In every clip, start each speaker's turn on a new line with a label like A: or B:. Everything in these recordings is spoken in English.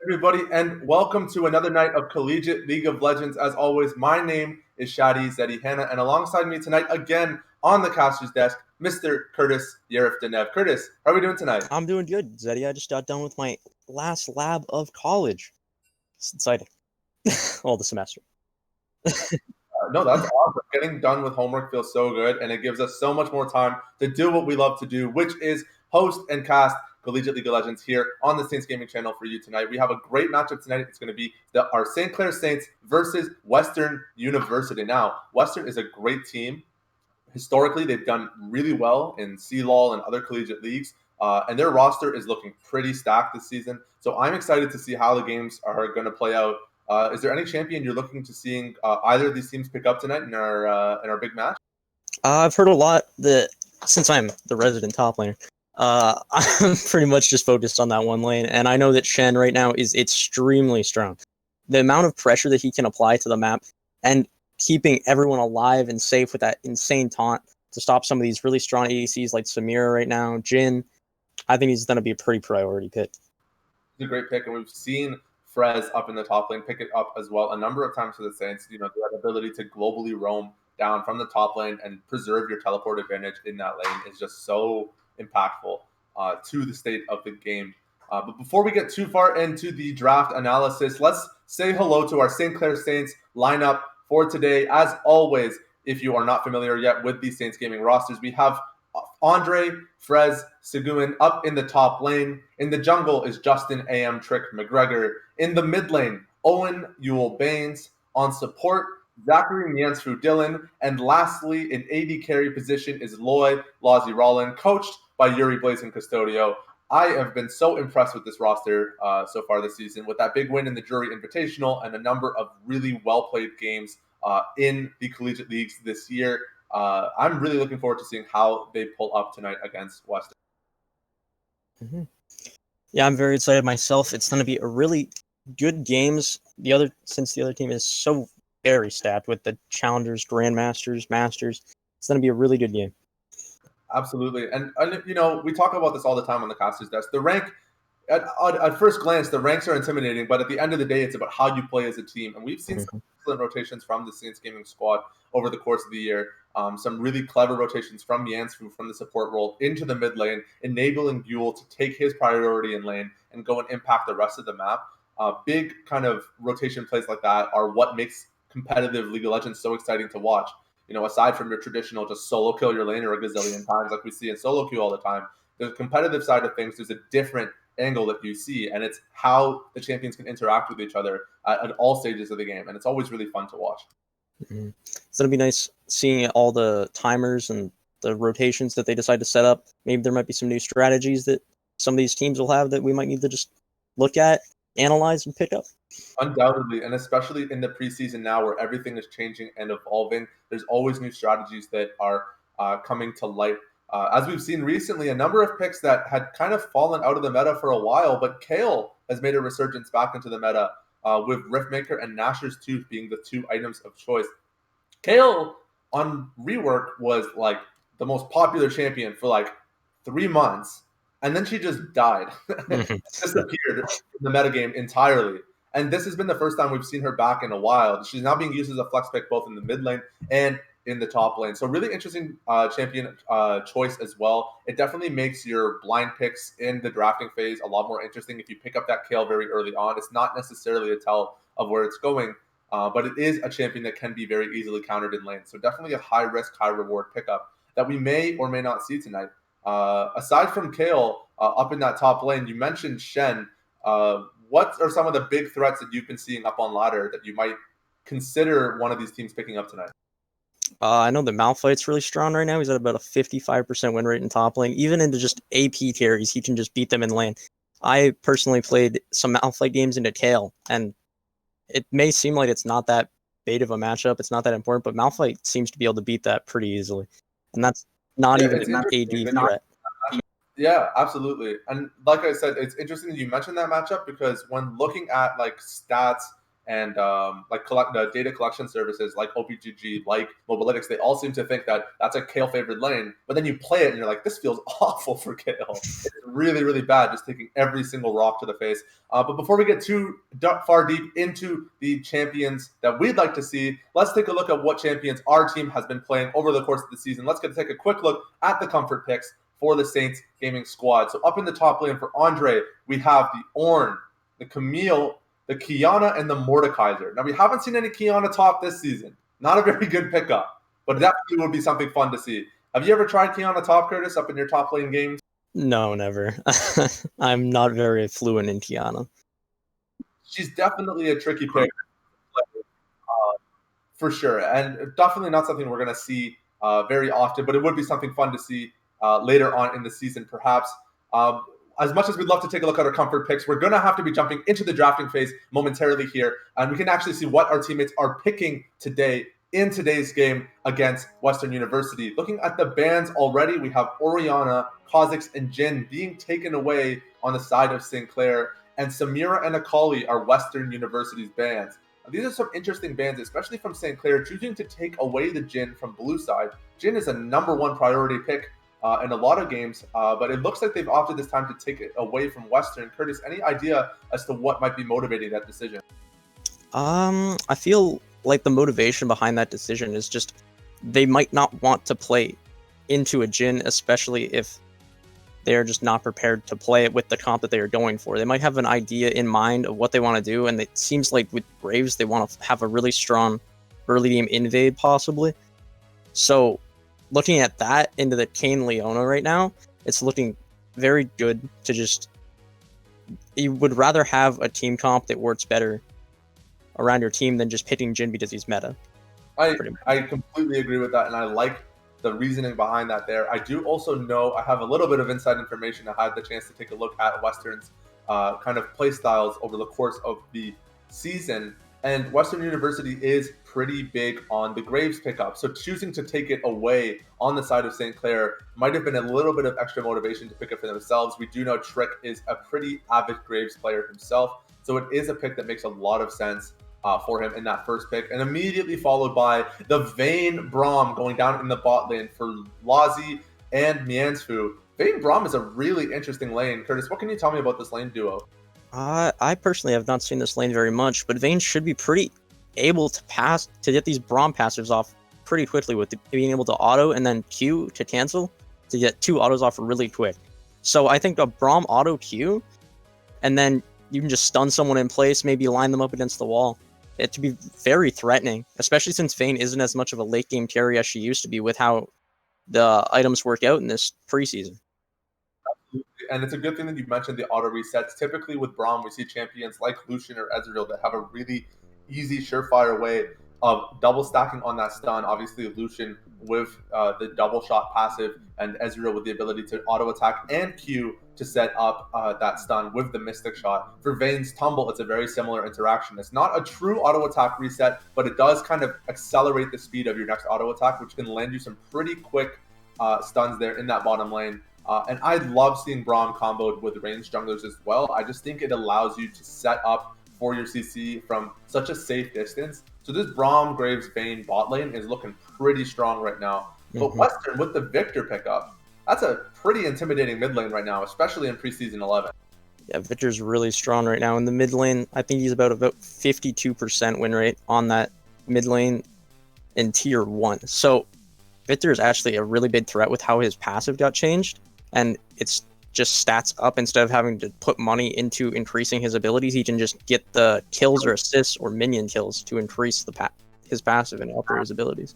A: everybody, and welcome to another night of Collegiate League of Legends. As always, my name is Shadi Zedi Hanna, and alongside me tonight, again on the caster's desk, Mr. Curtis Yerif-Denev. Curtis, how are we doing tonight?
B: I'm doing good, Zeddy. I just got done with my last lab of college. It's exciting. All the semester.
A: No, that's awesome. Getting done with homework feels so good, and it gives us so much more time to do what we love to do, which is host and cast Collegiate League of Legends here on the Saints Gaming channel for you tonight. We have a great matchup tonight. It's going to be our St. Clair Saints versus Western University. Now, Western is a great team. Historically, they've done really well in CLOL and other collegiate leagues, and their roster is looking pretty stacked this season. So I'm excited to see how the games are going to play out. Is there any champion you're looking to seeing either of these teams pick up tonight in our big match?
B: I've heard a lot that since I'm the resident top laner, I'm pretty much just focused on that one lane, and I know that Shen right now is extremely strong. The amount of pressure that he can apply to the map and keeping everyone alive and safe with that insane taunt to stop some of these really strong ADCs like Samira right now, Jin, I think he's going to be a pretty priority pick.
A: It's a great pick, and we've seen Frez up in the top lane pick it up as well a number of times for the Saints. You know, the ability to globally roam down from the top lane and preserve your teleport advantage in that lane is just so impactful to the state of the game. But before we get too far into the draft analysis, let's say hello to our St. Clair Saints lineup for today. As always, if you are not familiar yet with the Saints Gaming rosters, we have Andre, Frez, Seguin up in the top lane. In the jungle is Justin AM Trick McGregor. In the mid lane, Owen Yule Baines. On support, Zachary Miansfu Dillon. And lastly, in AD carry position is Loy Lazi Rollin, coached by Yuri Blazing Custodio. I have been so impressed with this roster so far this season, with that big win in the Jury Invitational and a number of really well-played games in the collegiate leagues this year. I'm really looking forward to seeing how they pull up tonight against Western.
B: Mm-hmm. Yeah, I'm very excited myself. It's going to be a really good games. Since the other team is so very stacked with the challengers, grandmasters, masters, it's going to be a really good game.
A: Absolutely, and you know, we talk about this all the time on the caster's desk. The rank, at first glance, the ranks are intimidating, but at the end of the day, it's about how you play as a team. And we've seen some excellent rotations from the Saints Gaming squad over the course of the year. Some really clever rotations from Yansfu from the support role into the mid lane, enabling Buell to take his priority in lane and go and impact the rest of the map. Big kind of rotation plays like that are what makes competitive League of Legends so exciting to watch. You know, aside from your traditional just solo kill your laner a gazillion times like we see in solo queue all the time, there's a competitive side of things. There's a different angle that you see, and it's how the champions can interact with each other at all stages of the game, and it's always really fun to watch.
B: Mm-hmm. It's going to be nice seeing all the timers and the rotations that they decide to set up. Maybe there might be some new strategies that some of these teams will have that we might need to just look at, analyze, and pick up.
A: Undoubtedly, and especially in the preseason now where everything is changing and evolving, there's always new strategies that are coming to light. As we've seen recently, a number of picks that had kind of fallen out of the meta for a while, but Kale has made a resurgence back into the meta with Riftmaker and Nashor's Tooth being the two items of choice. Kale on rework was like the most popular champion for like 3 months, and then she just died, disappeared in the metagame entirely. And this has been the first time we've seen her back in a while. She's now being used as a flex pick both in the mid lane and in the top lane. So really interesting champion choice as well. It definitely makes your blind picks in the drafting phase a lot more interesting if you pick up that Kale very early on. It's not necessarily a tell of where it's going, but it is a champion that can be very easily countered in lane. So definitely a high risk, high reward pickup that we may or may not see tonight. Aside from Kale up in that top lane, you mentioned Shen. What are some of the big threats that you've been seeing up on ladder that you might consider one of these teams picking up tonight?
B: I know that Malphite's really strong right now. He's at about a 55% win rate in top lane. Even into just AP carries, he can just beat them in lane. I personally played some Malphite games into Kale, and it may seem like it's not that big of a matchup. It's not that important, but Malphite seems to be able to beat that pretty easily. And that's not even an AD threat.
A: Yeah, absolutely. And like I said, it's interesting that you mentioned that matchup because when looking at like stats and the data collection services like OPGG, like Mobalytics, they all seem to think that that's a Kale favored lane. But then you play it and you're like, this feels awful for Kale. It's really, really bad, just taking every single rock to the face. But before we get too far deep into the champions that we'd like to see, let's take a look at what champions our team has been playing over the course of the season. Let's take a quick look at the comfort picks for the Saints gaming squad. So up in the top lane for Andre, we have the Ornn, the Camille, the Kiana, and the Mordekaiser. Now, we haven't seen any Kiana top this season. Not a very good pickup, but definitely would be something fun to see. Have you ever tried Kiana top, Curtis, up in your top lane games?
B: No, never. I'm not very fluent in Kiana.
A: She's definitely a tricky pick, for sure, and definitely not something we're going to see very often, but it would be something fun to see later on in the season, perhaps. As much as we'd love to take a look at our comfort picks, we're going to have to be jumping into the drafting phase momentarily here, and we can actually see what our teammates are picking today in today's game against Western University. Looking at the bans already, we have Orianna, Kha'Zix, and Jhin being taken away on the side of St. Clair, and Samira and Akali are Western University's bans. Now, these are some interesting bans, especially from St. Clair, choosing to take away the Jhin from blue side. Jhin is a number one priority pick in a lot of games, but it looks like they've opted this time to take it away from Western. Curtis, any idea as to what might be motivating that decision?
B: I feel like the motivation behind that decision is just they might not want to play into a Jhin, especially if they're just not prepared to play it with the comp that they are going for. They might have an idea in mind of what they want to do, and it seems like with Braves, they want to have a really strong early game invade, possibly. So, looking at that into the Kayn Leona right now, it's looking very good to just... You would rather have a team comp that works better around your team than just picking Jhin because he's meta.
A: I completely agree with that, and I like the reasoning behind that there. I do also know, I have a little bit of inside information. I had the chance to take a look at Western's kind of play styles over the course of the season, and Western University is pretty big on the Graves pickup. So choosing to take it away on the side of St. Clair might have been a little bit of extra motivation to pick it for themselves. We do know Trick is a pretty avid Graves player himself, so it is a pick that makes a lot of sense for him in that first pick, and immediately followed by the Vayne Braum going down in the bot lane for Lazi and Miansfu. Vayne Braum is a really interesting lane. Curtis, what can you tell me about this lane duo?
B: I personally have not seen this lane very much, but Vayne should be pretty able to get these Braum passives off pretty quickly with being able to auto and then Q to cancel to get two autos off really quick. So I think a Braum auto Q, and then you can just stun someone in place, maybe line them up against the wall. It to be very threatening, especially since Vayne isn't as much of a late game carry as she used to be with how the items work out in this preseason.
A: And it's a good thing that you mentioned the auto resets. Typically with Braum, we see champions like Lucian or Ezreal that have a really easy, surefire way of double stacking on that stun. Obviously, Lucian with the double shot passive, and Ezreal with the ability to auto attack and Q to set up that stun with the Mystic Shot. For Vayne's Tumble, it's a very similar interaction. It's not a true auto attack reset, but it does kind of accelerate the speed of your next auto attack, which can lend you some pretty quick stuns there in that bottom lane. And I love seeing Braum comboed with ranged junglers as well. I just think it allows you to set up for your CC from such a safe distance. So this Braum Graves Vayne bot lane is looking pretty strong right now. But Western with the Victor pickup, that's a pretty intimidating mid lane right now, especially in preseason 11.
B: Yeah, Victor's really strong right now in the mid lane. I think he's about 52% win rate on that mid lane in tier 1. So Victor is actually a really big threat with how his passive got changed, and it's just stats up. Instead of having to put money into increasing his abilities, he can just get the kills or assists or minion kills to increase his passive and alter his abilities.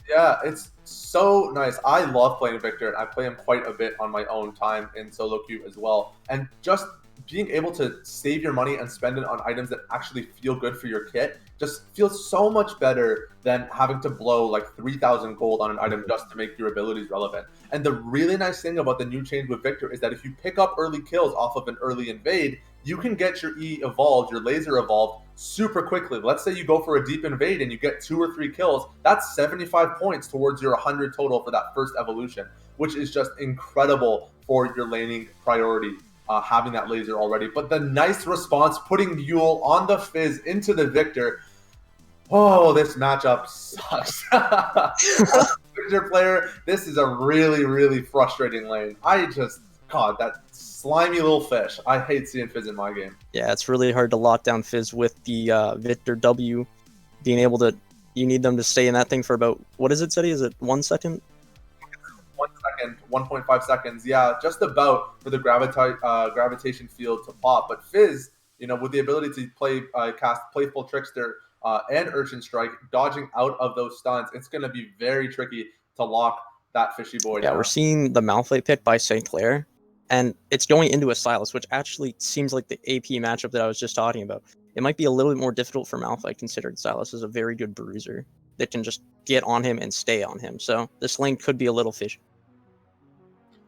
A: Yeah, it's so nice. I love playing Victor, and I play him quite a bit on my own time in solo queue as well. And just being able to save your money and spend it on items that actually feel good for your kit just feels so much better than having to blow like 3,000 gold on an item just to make your abilities relevant. And the really nice thing about the new change with Victor is that if you pick up early kills off of an early invade, you can get your E evolved, your laser evolved super quickly. Let's say you go for a deep invade and you get 2 or 3 kills. That's 75 points towards your 100 total for that first evolution, which is just incredible for your laning priority. having that laser already. But the nice response, putting Yule on the Fizz into the Victor. Oh, this matchup sucks. As a Victor player, this is a really, really frustrating lane. God, that slimy little fish. I hate seeing Fizz in my game.
B: Yeah, it's really hard to lock down Fizz with the Victor W being able to. You need them to stay in that thing for about, what is it, Seti? Is it 1 second?
A: 1 second, 1.5 seconds. Yeah, just about for the gravitation field to pop. But Fizz, with the ability to cast Playful Trickster and Urchin Strike, dodging out of those stuns, it's going to be very tricky to lock that fishy boy down.
B: We're seeing the Malphite pick by St. Clair, and it's going into a Sylas, which actually seems like the AP matchup that I was just talking about. It might be a little bit more difficult for Malphite, considering Sylas is a very good bruiser that can just get on him and stay on him. So this lane could be a little fishy.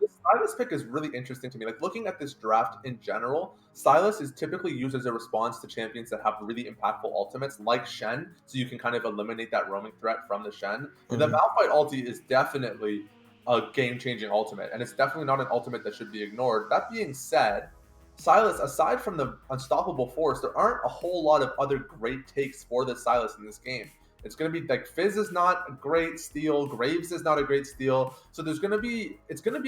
A: Sylas pick is really interesting to me. Like, looking at this draft in general, Sylas is typically used as a response to champions that have really impactful ultimates, like Shen, so you can kind of eliminate that roaming threat from the Shen. And the Malphite ulti is definitely a game-changing ultimate, and it's definitely not an ultimate that should be ignored. That being said, Sylas, aside from the unstoppable force, there aren't a whole lot of other great takes for the Sylas in this game. It's going to be like Fizz is not a great steal, Graves is not a great steal, so it's going to be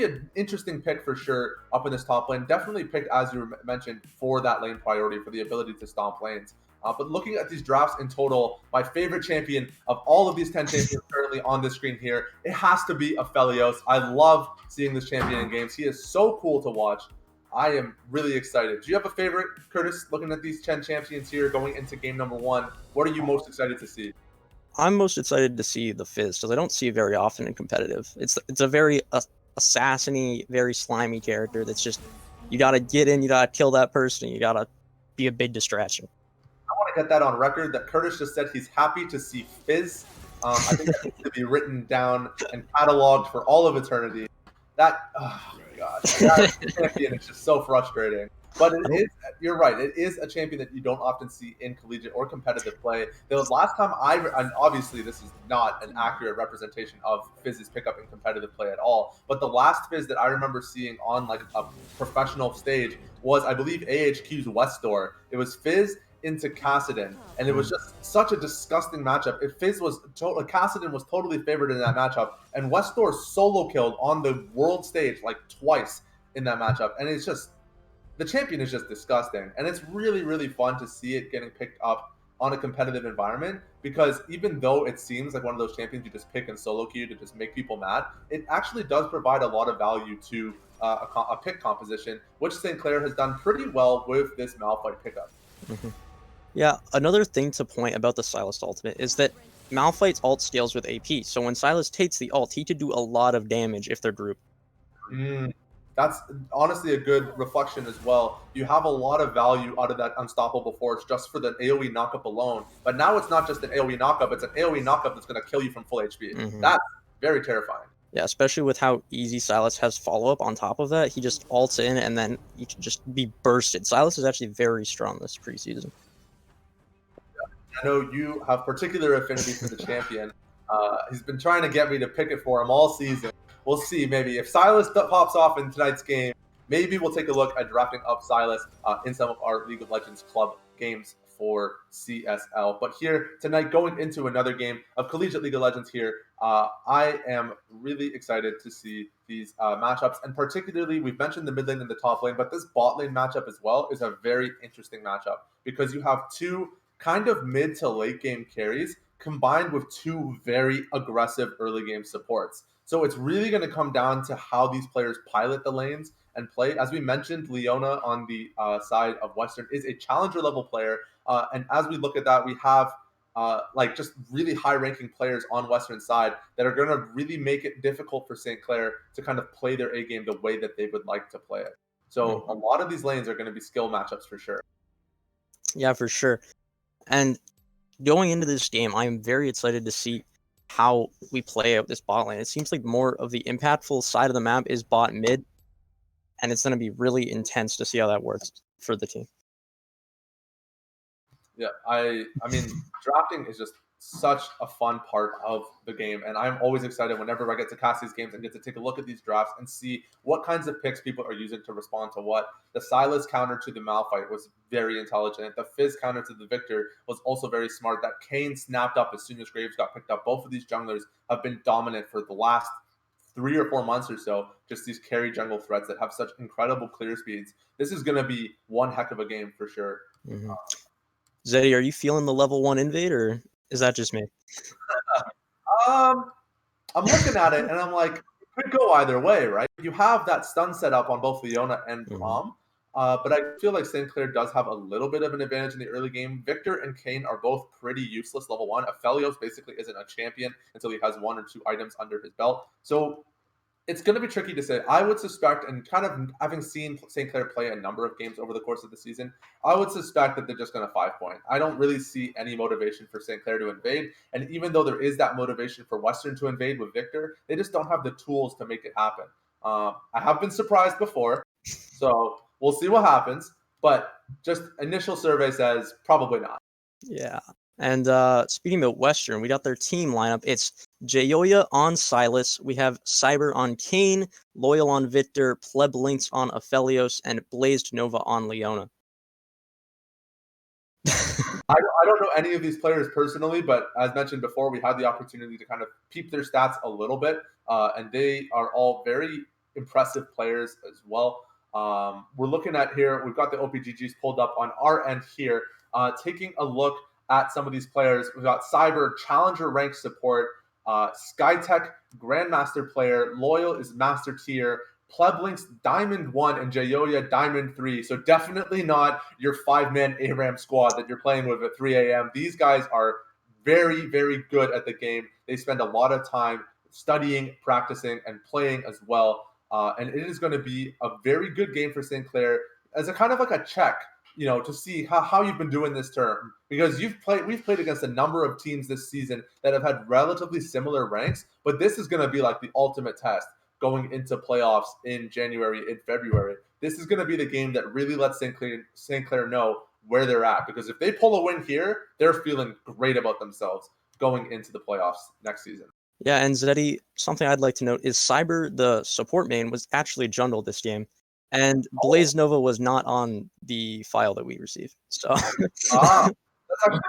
A: an interesting pick for sure up in this top lane. Definitely picked, as you mentioned, for that lane priority, for the ability to stomp lanes. But looking at these drafts in total, my favorite champion of all of these 10 champions currently on the screen here, it has to be Aphelios. I love seeing this champion in games. He is so cool to watch. I am really excited. Do you have a favorite, Curtis, looking at these 10 champions here going into game number 1? What are you most excited to see?
B: I'm most excited to see the Fizz, because I don't see it very often in competitive. It's a very assassiny, very slimy character that's just, you gotta get in, you gotta kill that person, you gotta be a big distraction.
A: I want to get that on record that Curtis just said he's happy to see Fizz. I think that needs to be written down and cataloged for all of eternity. That, oh my gosh, that champion is just so frustrating. But you're right, it is a champion that you don't often see in collegiate or competitive play. The last time and obviously this is not an accurate representation of Fizz's pickup in competitive play at all, but the last Fizz that I remember seeing on like a professional stage was, I believe, AHQ's Westdoor. It was Fizz into Kassadin, and it was just such a disgusting matchup. If Fizz was Kassadin was totally favored in that matchup, and Westdoor solo killed on the world stage like twice in that matchup, and it's just, the champion is just disgusting, and it's really, really fun to see it getting picked up on a competitive environment, because even though it seems like one of those champions you just pick in solo queue to just make people mad, it actually does provide a lot of value to a pick composition, which St. Clair has done pretty well with this Malphite pickup.
B: Yeah, another thing to point about the Sylas ultimate is that Malphite's ult scales with AP, so when Sylas takes the ult, he could do a lot of damage if they're grouped.
A: That's honestly a good reflection as well. You have a lot of value out of that unstoppable force just for the AoE knockup alone. But now it's not just an AoE knockup, it's an AoE knockup that's going to kill you from full HP. That's very terrifying.
B: Yeah, especially with how easy Sylas has follow-up on top of that. He just ults in and then you can just be bursted. Sylas is actually very strong this preseason.
A: I know you have particular affinity for the champion. He's been trying to get me to pick it for him all season. We'll see, maybe. If Sylas pops off in tonight's game, maybe we'll take a look at drafting up Sylas in some of our League of Legends club games for CSL. But here tonight, going into another game of Collegiate League of Legends here, I am really excited to see these matchups. And particularly, we've mentioned the mid lane and the top lane, but this bot lane matchup as well is a very interesting matchup, because you have two kind of mid to late game carries combined with two very aggressive early game supports. So it's really going to come down to how these players pilot the lanes and play. As we mentioned, Leona on the side of Western is a challenger level player. And as we look at that, we have just really high ranking players on Western side that are going to really make it difficult for St. Clair to kind of play their A game the way that they would like to play it. So a lot of these lanes are going to be skill matchups for sure.
B: Yeah, for sure. And going into this game, I'm very excited to see how we play out this bot lane. It seems like more of the impactful side of the map is bot mid, and it's going to be really intense to see how that works for the team.
A: Yeah, I mean, drafting is just such a fun part of the game, and I'm always excited whenever I get to cast these games and get to take a look at these drafts and see what kinds of picks people are using to respond to what. The Silas counter to the Malphite was very intelligent. The Fizz counter to the Victor was also very smart. That Kane snapped up as soon as Graves got picked up. Both of these junglers have been dominant for the last 3 or 4 months or so, just these carry jungle threats that have such incredible clear speeds. This is going to be one heck of a game for sure.
B: Mm-hmm. Zeddy, are you feeling the level 1 invade, or is that just me?
A: I'm looking at it and I'm like, it could go either way, right? You have that stun set up on both Leona and Braum, but I feel like St. Clair does have a little bit of an advantage in the early game. Victor and Kane are both pretty useless level 1. Aphelios basically isn't a champion until he has 1 or 2 items under his belt. So it's going to be tricky to say. I would suspect, and kind of having seen St. Clair play a number of games over the course of the season, I would suspect that they're just going to 5-point. I don't really see any motivation for St. Clair to invade. And even though there is that motivation for Western to invade with Victor, they just don't have the tools to make it happen. I have been surprised before, so we'll see what happens. But just initial survey says probably not.
B: Yeah. And speaking about Western, we got their team lineup. It's Jayoya on Silas. We have Cyber on Kane, Loyal on Victor, Pleb Lynx on Aphelios, and Blazed Nova on Leona.
A: I don't know any of these players personally, but as mentioned before, we had the opportunity to kind of peep their stats a little bit, and they are all very impressive players as well. We're looking at here, we've got the OPGGs pulled up on our end here, taking a look at some of these players. We've got Cyber, Challenger rank support, Skytech, Grandmaster player, Loyal is Master tier, Pleblinks Diamond 1 and Jayoya Diamond 3. So definitely not your 5-man ARAM squad that you're playing with at 3 a.m. These guys are very, very good at the game. They spend a lot of time studying, practicing, and playing as well. And it is going to be a very good game for St. Clair as a kind of like a check, to see how you've been doing this term. Because we've played against a number of teams this season that have had relatively similar ranks, but this is going to be like the ultimate test going into playoffs in January, in February. This is going to be the game that really lets St. Clair know where they're at. Because if they pull a win here, they're feeling great about themselves going into the playoffs next season.
B: Yeah, and Zeddy, something I'd like to note is Cyber, the support main, was actually Jundle this game. And Blaze Nova was not on the file that we received. So
A: that's actually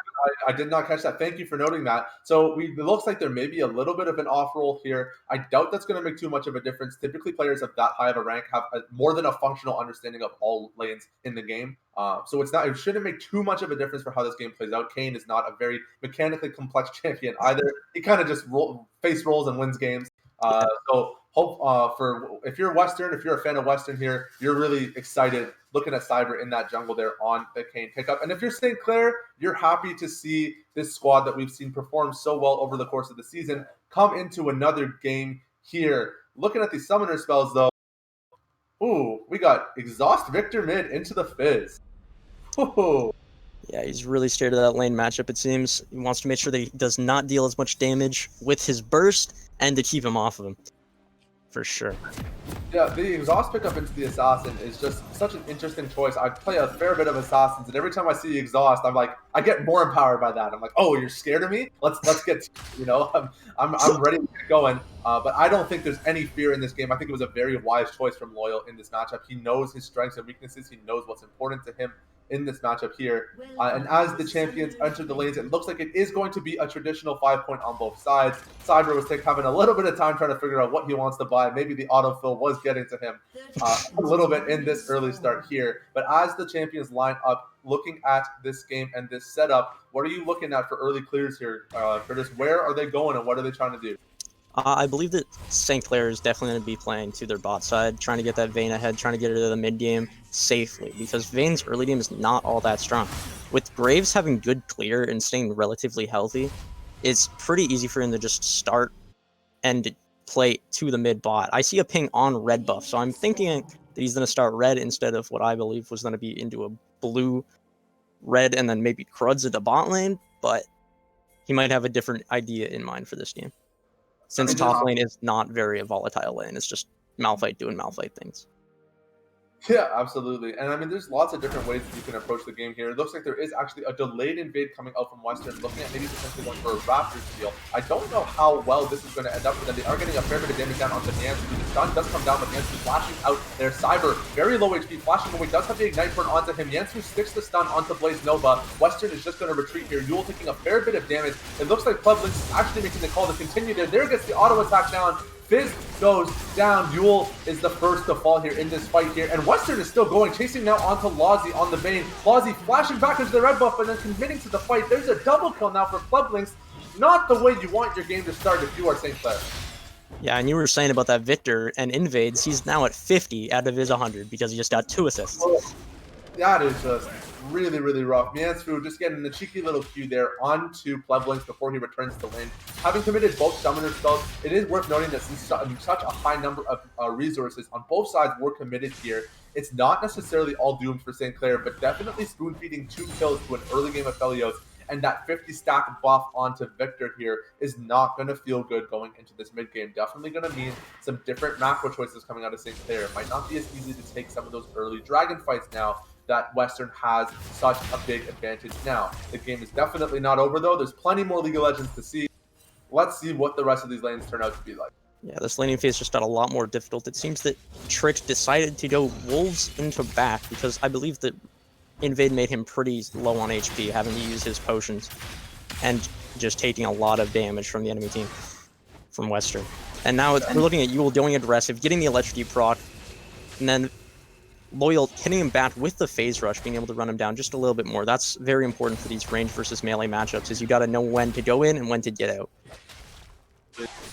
A: I did not catch that. Thank you for noting that. So it looks like there may be a little bit of an off roll here. I doubt that's going to make too much of a difference. Typically, players of that high of a rank have more than a functional understanding of all lanes in the game. So it shouldn't make too much of a difference for how this game plays out. Kane is not a very mechanically complex champion either. He kind of just face rolls and wins games. So hope if you're Western, if you're a fan of Western here, you're really excited looking at Cyber in that jungle there on the Kane pickup. And if you're St. Clair, you're happy to see this squad that we've seen perform so well over the course of the season come into another game here. Looking at these summoner spells though, we got Exhaust Victor mid into the Fizz. Ooh.
B: Yeah, he's really scared of that lane matchup, it seems. He wants to make sure that he does not deal as much damage with his burst and to keep him off of him. For sure.
A: Yeah, the exhaust pickup into the assassin is just such an interesting choice. I play a fair bit of assassins, and every time I see the exhaust, I'm like, I get more empowered by that. I'm like, oh, you're scared of me? Let's get, I'm ready to get going. But I don't think there's any fear in this game. I think it was a very wise choice from Loyal in this matchup. He knows his strengths and weaknesses. He knows what's important to him in this matchup here. And as the champions enter the lanes, it looks like it is going to be a traditional 5-point on both sides. Cyber was having a little bit of time trying to figure out what he wants to buy. Maybe the autofill was getting to him a little bit in this early start here. But as the champions line up, looking at this game and this setup, what are you looking at for early clears here, Curtis? Where are they going and what are they trying to do?
B: I believe that St. Clair is definitely going to be playing to their bot side, trying to get that Vayne ahead, trying to get it to the mid game safely, because Vayne's early game is not all that strong. With Graves having good clear and staying relatively healthy, it's pretty easy for him to just start and play to the mid bot. I see a ping on red buff, so I'm thinking that he's going to start red instead of what I believe was going to be into a blue, red, and then maybe Cruds at the bot lane, but he might have a different idea in mind for this game. Since top lane is not very a volatile lane, it's just Malphite doing Malphite things.
A: Yeah, absolutely. And I mean, there's lots of different ways that you can approach the game here. It looks like there is actually a delayed invade coming out from Western, looking at maybe potentially going for a Raptor steal. I don't know how well this is going to end up for them. They are getting a fair bit of damage down onto Nancy. The stun does come down, but Nancy flashing out there. Cyber, very low HP, flashing away, does have the Ignite burn onto him. Yansu sticks the stun onto Blaze Nova. Western is just going to retreat here. Yule taking a fair bit of damage. It looks like Pleblinks is actually making the call to continue there. There gets the auto attack down. Fizz goes down. Yule is the first to fall here in this fight here. And Western is still going, chasing now onto Lozzy on the Bane. Lozzy flashing back into the red buff and then committing to the fight. There's a double kill now for Pleblinks. Not the way you want your game to start if you are St. Clair.
B: Yeah, and you were saying about that Victor and invades. He's now at 50 out of his 100 because he just got 2 assists.
A: Oh, that is just really, really rough. Miansfu just getting the cheeky little Q there onto Pleblinks before he returns to lane. Having committed both summoner spells, it is worth noting that since such a high number of resources on both sides were committed here, it's not necessarily all doomed for St. Clair, but definitely spoon-feeding 2 kills to an early game of Felios, and that 50 stack buff onto Victor here is not going to feel good going into this mid game. Definitely going to mean some different macro choices coming out of St. Clair. It might not be as easy to take some of those early dragon fights now that Western has such a big advantage now. The game is definitely not over though. There's plenty more League of Legends to see. Let's see what the rest of these lanes turn out to be like.
B: Yeah, this laning phase just got a lot more difficult. It seems that Trick decided to go Wolves into back because I believe that Invade made him pretty low on HP, having to use his potions and just taking a lot of damage from the enemy team from Western. And now we're looking at Yule going aggressive, getting the Electrocute proc, and then Loyal hitting him back with the phase rush, being able to run him down just a little bit more. That's very important for these range versus melee matchups, is you got to know when to go in and when to get out.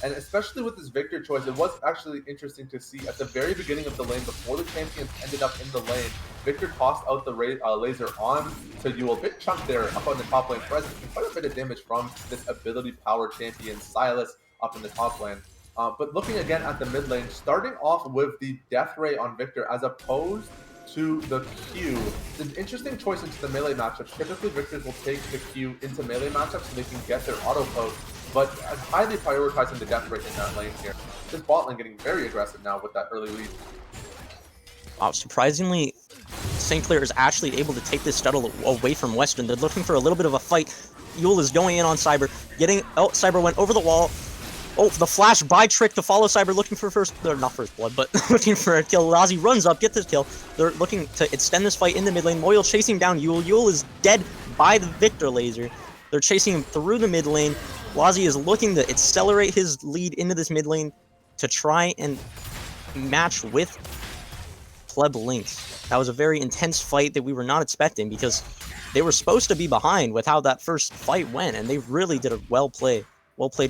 A: And especially with this Victor choice, it was actually interesting to see at the very beginning of the lane, before the champions ended up in the lane, Victor tossed out the laser on to Yule. Big chunk there up on the top lane, present quite a bit of damage from this ability power champion Silas up in the top lane. But looking again at the mid lane, starting off with the Death Ray on Victor as opposed to the Q. It's an interesting choice into the melee matchups. Typically, Victors will take the Q into melee matchups so they can get their auto post, but I'm highly prioritizing the Death Ray in that lane here. This bot lane getting very aggressive now with that early lead.
B: Surprisingly, St. Clair is actually able to take this Scuttle away from Western. They're looking for a little bit of a fight. Yule is going in on Cyber, Cyber went over the wall. Oh, the flash by Trick to follow Cyber, looking for not first blood, but looking for a kill. Lozzy runs up, gets this kill. They're looking to extend this fight in the mid lane. Loyal chasing down Yule. Yule is dead by the Victor laser. They're chasing him through the mid lane. Lozzy is looking to accelerate his lead into this mid lane to try and match with Pleblinks. That was a very intense fight that we were not expecting because they were supposed to be behind with how that first fight went, and they really did a well-played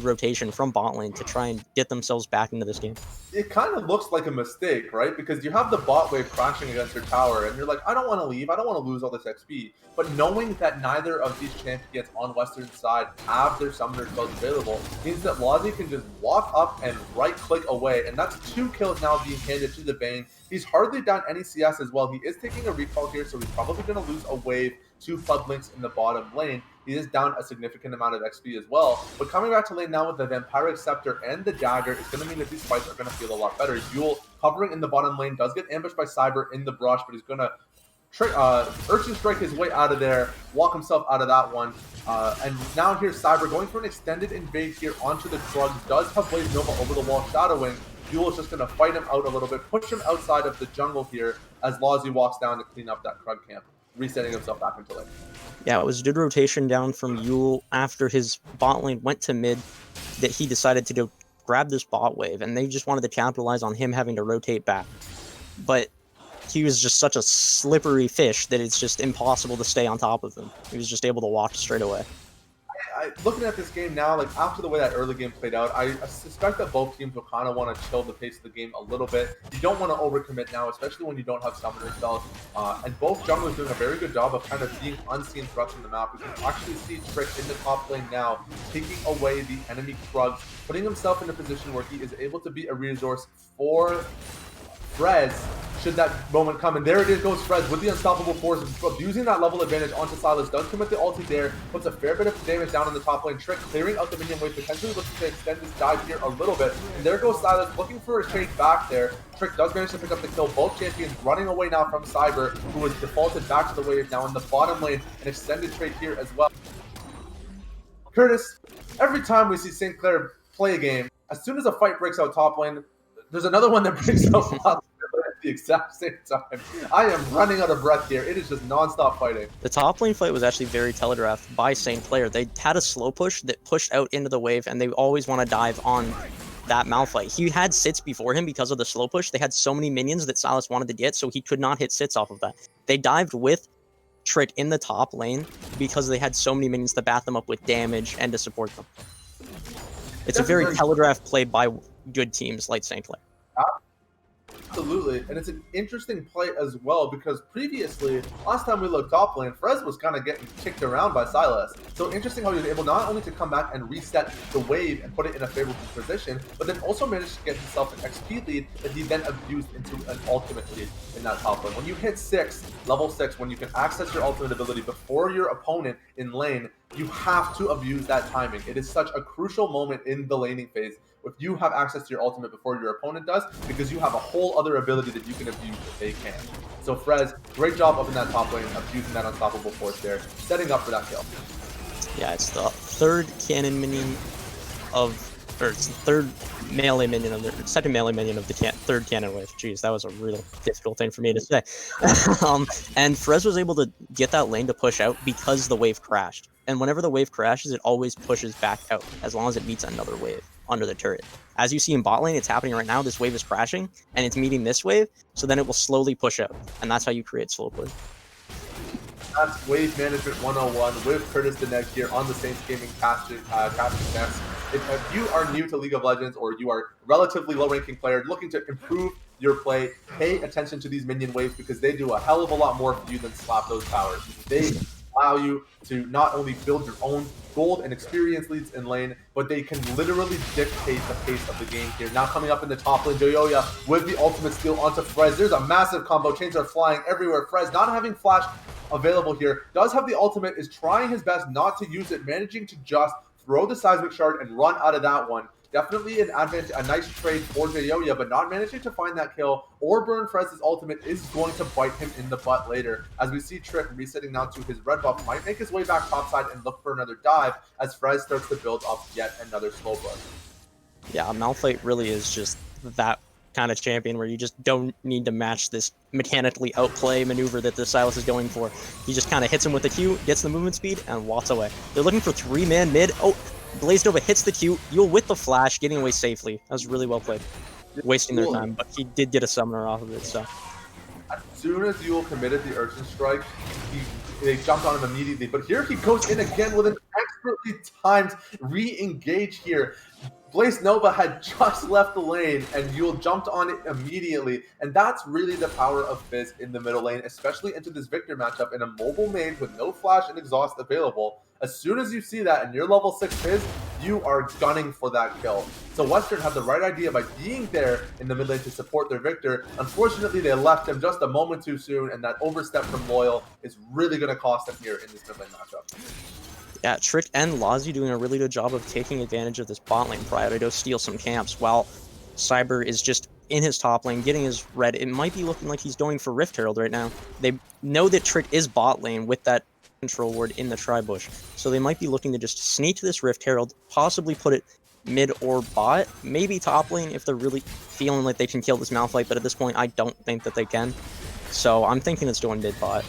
B: rotation from bot lane to try and get themselves back into this game.
A: It kind of looks like a mistake, right? Because you have the bot wave crashing against your tower, and you're like, I don't want to leave, I don't want to lose all this XP. But knowing that neither of these champions on Western's side have their summoner spells available means that Lozzy can just walk up and right-click away, and that's 2 kills now being handed to the Bane. He's hardly down any CS as well. He is taking a recall here, so he's probably going to lose a wave to Pleblinks in the bottom lane. He is down a significant amount of XP as well. But coming back to lane now with the Vampiric Scepter and the Dagger, it's going to mean that these fights are going to feel a lot better. Yule, hovering in the bottom lane, does get ambushed by Cyber in the brush, but he's going to Urchin Strike his way out of there, walk himself out of that one. And now here's Cyber going for an extended invade here onto the Krug. Does have Blaze Nova over the wall shadowing. Yule is just going to fight him out a little bit, push him outside of the jungle here as Lozzy walks down to clean up that Krug camp, resetting himself back into lane.
B: Yeah, it was a good rotation down from Yule after his bot lane went to mid that he decided to go grab this bot wave, and they just wanted to capitalize on him having to rotate back. But he was just such a slippery fish that it's just impossible to stay on top of him. He was just able to walk straight away.
A: Looking at this game now, like after the way that early game played out, I suspect that both teams will kind of want to chill the pace of the game a little bit. You don't want to overcommit now, especially when you don't have summoner spells. And both junglers doing a very good job of kind of being unseen threats from the map. We can actually see Trick in the top lane now, taking away the enemy Krugs, putting himself in a position where he is able to be a resource for Frez should that moment come. And there it is, goes Frez with the unstoppable force, using that level advantage onto Silas, does commit the ulti there, puts a fair bit of damage down in the top lane. Trick clearing out the minion wave, potentially looking to extend this dive here a little bit. And there goes Silas looking for a trade back there. Trick does manage to pick up the kill. Both champions running away now from Cyber, who was defaulted back to the wave now in the bottom lane. An extended trade here as well. Curtis, every time we see St. Clair play a game, as soon as a fight breaks out top lane, there's another one that breaks out at the exact same time. I am running out of breath here. It is just non-stop fighting.
B: The top lane fight was actually very telegraphed by St. Clair. They had a slow push that pushed out into the wave, and they always want to dive on that Malphite. He had sits before him because of the slow push. They had so many minions that Silas wanted to get, so he could not hit sits off of that. They dived with Trick in the top lane because they had so many minions to bat them up with damage and to support them. It's a very telegraphed play by good teams like St. Clair.
A: Absolutely, and it's an interesting play as well because previously, last time we looked top lane, Frez was kind of getting kicked around by Silas. So interesting how he was able not only to come back and reset the wave and put it in a favorable position, but then also managed to get himself an XP lead that he then abused into an ultimate lead in that top lane. When you hit level 6, when you can access your ultimate ability before your opponent in lane, you have to abuse that timing. It is such a crucial moment in the laning phase if you have access to your ultimate before your opponent does, because you have a whole other ability that you can abuse if they can. So Frez, great job up in that top lane, abusing that unstoppable force there, setting up for that kill.
B: Yeah, it's the third cannon minion of, or it's the third melee minion of the, second melee minion of the third cannon wave. Jeez, that was a real difficult thing for me to say. And Frez was able to get that lane to push out because the wave crashed. And whenever the wave crashes, it always pushes back out, as long as it meets another wave under the turret. As you see in bot lane, it's happening right now. This wave is crashing, and it's meeting this wave, so then it will slowly push out. And that's how you create slow push.
A: That's Wave Management 101 with Curtis the Next here on the Saints Gaming casting nest. If you are new to League of Legends or you are a relatively low-ranking player looking to improve your play, pay attention to these minion waves because they do a hell of a lot more for you than slap those towers. They allow you to not only build your own gold and experience leads in lane, but they can literally dictate the pace of the game here. Now coming up in the top lane, Joyoya with the ultimate steal onto Frez. There's a massive combo. Chains are flying everywhere. Frez not having flash available here, does have the ultimate, is trying his best not to use it, managing to just throw the seismic shard and run out of that one. Definitely an advantage, a nice trade for Joyoya, but not managing to find that kill or burn Frez's ultimate is going to bite him in the butt later. As we see Trick resetting now to his red buff, might make his way back topside and look for another dive as Frez starts to build up yet another slow push.
B: Yeah, Malphite really is just that kind of champion where you just don't need to match this mechanically outplay maneuver that the Silas is going for. He just kind of hits him with the Q, gets the movement speed, and walks away. They're looking for 3-man mid. Oh, Blaze Nova hits the Q, Yule with the flash, getting away safely. That was really well played. Wasting their time, but he did get a summoner off of it, so.
A: As soon as Yule committed the Urchin Strike, they jumped on him immediately. But here he goes in again with an expertly timed re-engage here. Blaze Nova had just left the lane, and Yule jumped on it immediately. And that's really the power of Fizz in the middle lane, especially into this Victor matchup in a mobile main with no flash and exhaust available. As soon as you see that and you're level 6 Fizz, you are gunning for that kill. So Western had the right idea by being there in the mid lane to support their Victor. Unfortunately, they left him just a moment too soon, and that overstep from Loyal is really going to cost them here in this mid lane matchup.
B: Yeah, Trick and Lazi doing a really good job of taking advantage of this bot lane priority to steal some camps, while Cyber is just in his top lane, getting his red. It might be looking like he's going for Rift Herald right now. They know that Trick is bot lane with that control ward in the tri-bush, so they might be looking to just sneak this Rift Herald, possibly put it mid or bot, maybe top lane if they're really feeling like they can kill this Malphite, but at this point I don't think that they can. So I'm thinking it's going mid bot.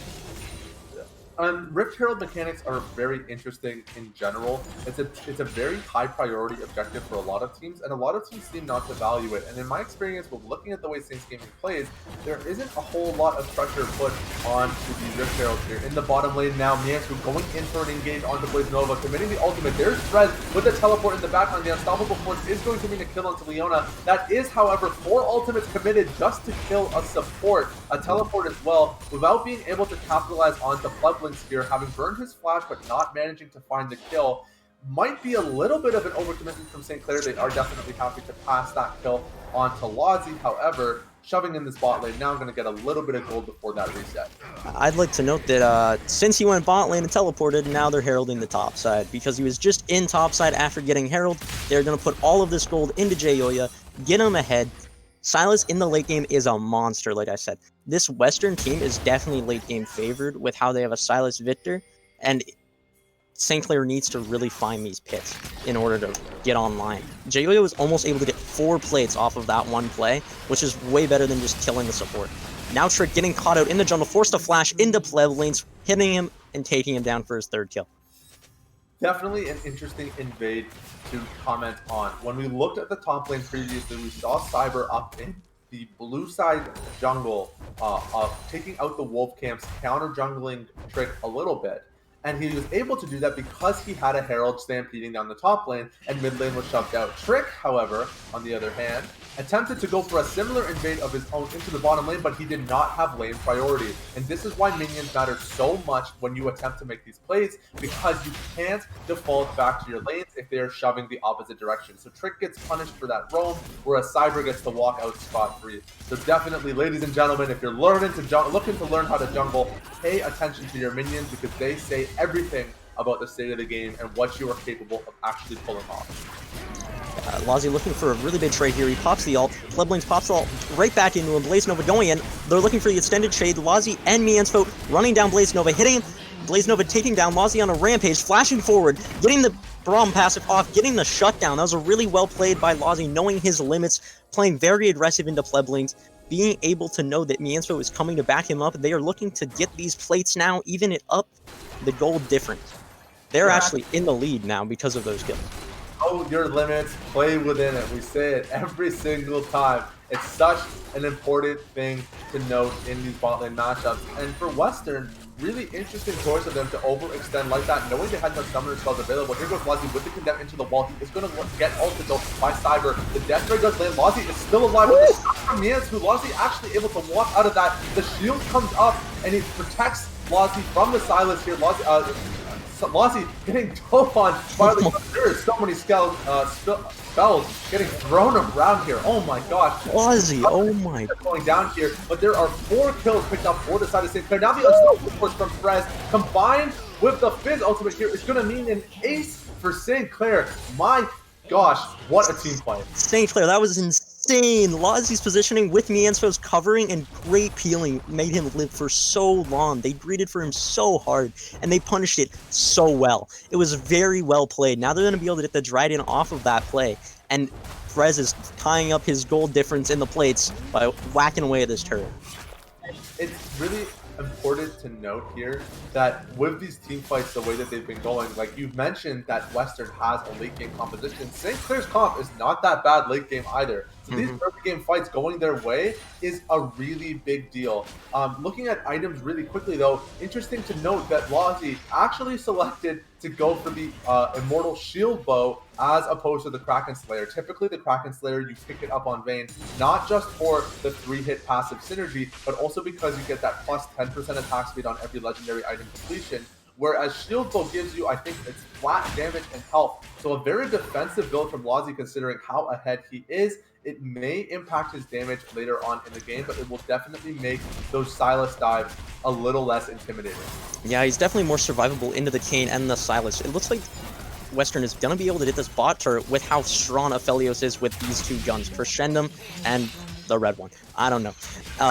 A: Rift Herald mechanics are very interesting in general. It's a very high priority objective for a lot of teams, and a lot of teams seem not to value it. And in my experience with looking at the way Saints Gaming plays, there isn't a whole lot of pressure put onto the Rift Herald here. In the bottom lane now, Miansu going in for an engage onto Blaze Nova, committing the ultimate. There's Frez with the teleport in the backline. The unstoppable force is going to mean a kill onto Leona. That is, however, 4 ultimates committed just to kill a support, a teleport as well, without being able to capitalize onto Plug Sphere, having burned his flash but not managing to find the kill. Might be a little bit of an overcommitment from St. Clair. They are definitely happy to pass that kill on to Lazi. However, shoving in this bot lane. Now I'm going to get a little bit of gold before that reset.
B: I'd like to note that since he went bot lane and teleported, now they're heralding the top side, because he was just in top side after getting herald. They're going to put all of this gold into Jayoya, get him ahead. Sylas in the late game is a monster, like I said. This Western team is definitely late game favored with how they have a Sylas Victor, and St. Clair needs to really find these pits in order to get online. Jayoya was almost able to get 4 plates off of that one play, which is way better than just killing the support. Now Trick getting caught out in the jungle, forced to flash into pleb lanes, hitting him and taking him down for his 3rd kill.
A: Definitely an interesting invade to comment on. When we looked at the top lane previously, we saw Cyber up in the blue side jungle, taking out the wolf camps, counter jungling Trick a little bit. And he was able to do that because he had a Herald stampeding down the top lane, and mid lane was shoved out. Trick, however, on the other hand, attempted to go for a similar invade of his own into the bottom lane, but he did not have lane priority. And this is why minions matter so much when you attempt to make these plays, because you can't default back to your lanes if they are shoving the opposite direction. So Trick gets punished for that roam, whereas Cyber gets to walk out scot-free. So definitely, ladies and gentlemen, if you're looking to learn how to jungle, pay attention to your minions, because they say everything about the state of the game and what you are capable of actually pulling off.
B: Lazi looking for a really big trade here. He pops the ult. Pleblanes pops the ult right back into him. Blaze Nova going in. They're looking for the extended shade. Lazi and Miansfo running down Blaze Nova, hitting him. Blaze Nova taking down Lazi on a rampage, flashing forward, getting the Braum passive off, getting the shutdown. That was a really well played by Lazi, knowing his limits, playing very aggressive into Pleblanes, being able to know that Miansfo is coming to back him up. They are looking to get these plates now, even it up the gold difference. They're actually in the lead now because of those kills.
A: Know your limits, play within it. We say it every single time. It's such an important thing to note in these bot lane matchups. And for Western, really interesting choice of them to overextend like that, knowing they had no summoner spells available. Here goes Lazi with the condemn into the wall. He is going to get ulted though by Cyber. The Death Ray does land. Lazi is still alive with the shot from Miansfo. Lazi actually able to walk out of that. The shield comes up and he protects Lazi from the Sylas here. Lazi getting dove on by there is so many spells getting thrown around here. Oh my gosh.
B: Lazi, oh my.
A: Going down here, but there are 4 kills picked up for the side of St. Clair. Now the unstoppable force from Frez combined with the Fizz ultimate here is going to mean an ace for St. Clair. My gosh, what a team play.
B: St. Clair, that was insane. Lazi's positioning with Miansfo's covering and great peeling made him live for so long. They greeted for him so hard, and they punished it so well. It was very well played. Now they're going to be able to get the Dryden off of that play, and Frez is tying up his gold difference in the plates by whacking away at this turret.
A: It's really important to note here that with these team fights the way that they've been going, like you've mentioned that Western has a late game composition. St. Clair's comp is not that bad late game either. So these early game fights going their way is a really big deal. Looking at items really quickly though, interesting to note that Lazi actually selected to go for the Immortal Shield Bow as opposed to the Kraken Slayer. Typically the Kraken Slayer, you pick it up on Vayne, not just for the 3-hit passive synergy, but also because you get that plus 10% attack speed on every legendary item completion. Whereas Shield Bow gives you, I think, it's flat damage and health. So a very defensive build from Lazi considering how ahead he is. It may impact his damage later on in the game, but it will definitely make those Sylas dives a little less intimidating.
B: Yeah, he's definitely more survivable into the Kayn and the Sylas. It looks like Western is going to be able to hit this bot turret with how strong Aphelios is with these 2 guns, Crescendum and the red one. I don't know.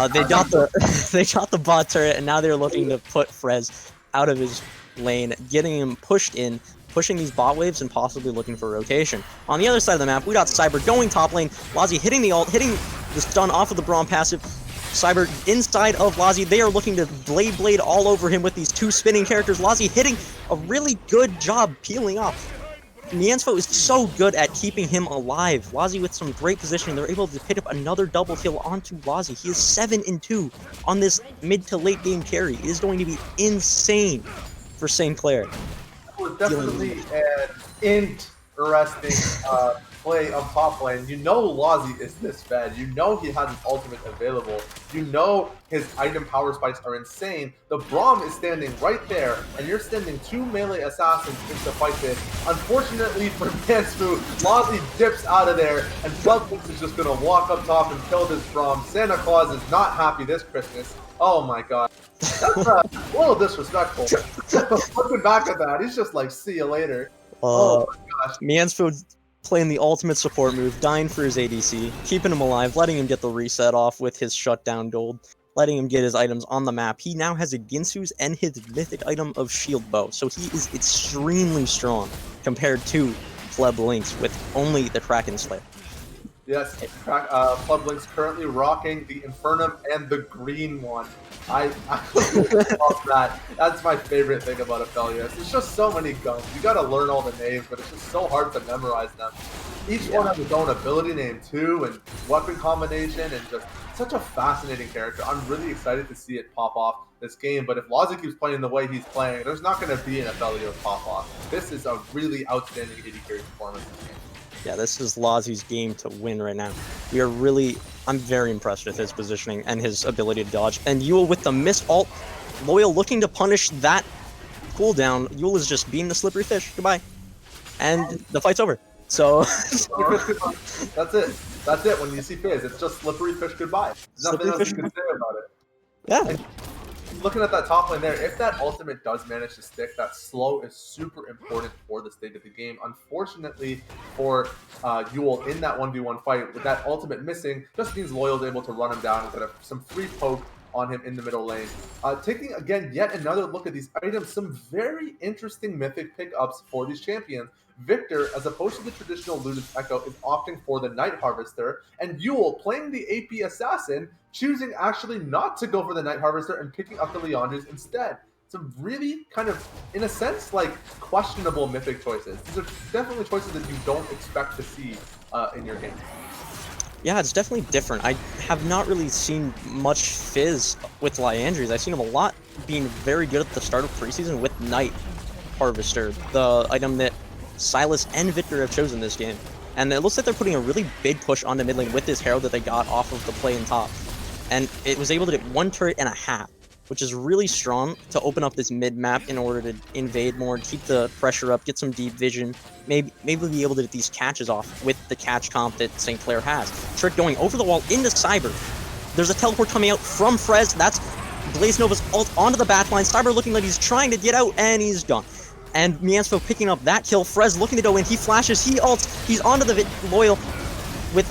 B: They got the bot turret, and now they're looking to put Frez out of his lane, getting him pushed in, pushing these bot waves and possibly looking for rotation. On the other side of the map, we got Cyber going top lane, Lazi hitting the ult, hitting the stun off of the Braum passive. Cyber inside of Lazi, they are looking to blade all over him with these 2 spinning characters. Lazi hitting a really good job peeling off. Miansfo is so good at keeping him alive. Lazi with some great positioning, they're able to pick up another double kill onto Lazi. He is 7-2 on this mid to late game carry. It is going to be insane for St. Clair.
A: It was definitely an interesting play of top lane, you know Lazi is this fed. You know he has his ultimate available. You know his item power spikes are insane. The Braum is standing right there, and you're sending 2 melee assassins into fight this. Unfortunately for Mansfu, Lazi dips out of there, and Floodlix is just going to walk up top and kill this Braum. Santa Claus is not happy this Christmas. Oh my god. That's a little disrespectful. Looking back at that, he's just like, see you later. Oh my gosh.
B: Mansfield playing the ultimate support move, dying for his ADC, keeping him alive, letting him get the reset off with his shutdown gold, letting him get his items on the map. He now has a Ginsu's and his mythic item of Shield Bow, so he is extremely strong compared to Pleb Lynx with only the Kraken Slayer.
A: Yes, Pleb Lynx currently rocking the Infernum and the green one. I love that. That's my favorite thing about Aphelios. It's just so many guns. You gotta learn all the names, but it's just so hard to memorize them. Each one has its own ability name too, and weapon combination, and just such a fascinating character. I'm really excited to see it pop off this game, but if Lazi keeps playing the way he's playing, there's not going to be an Aphelios pop off. This is a really outstanding AD carry performance this game.
B: Yeah, this is Lazi's game to win right now. I'm very impressed with his positioning and his ability to dodge. And Yule with the missed ult, Loyal looking to punish that cooldown. Yule is just being the slippery fish. Goodbye. And the fight's over. So
A: that's it. That's it. When you see Fizz, it's just slippery fish goodbye. There's nothing else you can say about it.
B: Yeah.
A: And looking at that top lane there, if that ultimate does manage to stick, that slow is super important for the state of the game. Unfortunately for Yule in that 1v1 fight, with that ultimate missing, just means Loyal's able to run him down and get some free poke on him in the middle lane. Taking, again, yet another look at these items, some very interesting mythic pickups for these champions. Victor, as opposed to the traditional Looted Echo, is opting for the Night Harvester, and Yule, playing the AP Assassin, choosing actually not to go for the Night Harvester and picking up the Leandres instead. Some really kind of, in a sense, like questionable mythic choices. These are definitely choices that you don't expect to see in your game.
B: Yeah, it's definitely different. I have not really seen much Fizz with Leandres. I've seen him a lot being very good at the start of preseason with Night Harvester, the item that Silas and Victor have chosen this game. And it looks like they're putting a really big push onto mid lane with this Herald that they got off of the play in top. And it was able to get 1 turret and a half, which is really strong to open up this mid map in order to invade more, keep the pressure up, get some deep vision, maybe be able to get these catches off with the catch comp that St. Clair has. Trick going over the wall into Cyber. There's a teleport coming out from Frez. That's Blaze Nova's ult onto the back line. Cyber looking like he's trying to get out, and he's gone. And Miansfo picking up that kill. Frez looking to go in. He flashes. He ults. He's onto the Loyal with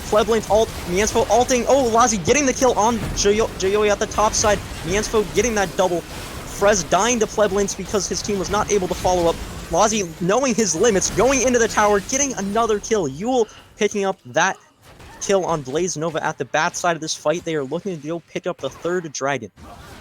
B: Pleblane's ult. Miansfo ulting. Oh, Lazi getting the kill on Joyoy at the top side. Miansfo getting that double. Frez dying to Pleblanes because his team was not able to follow up. Lazi, knowing his limits, going into the tower, getting another kill. Yule picking up that kill on Blaze Nova at the bat side of this fight. They are looking to go pick up the 3rd dragon.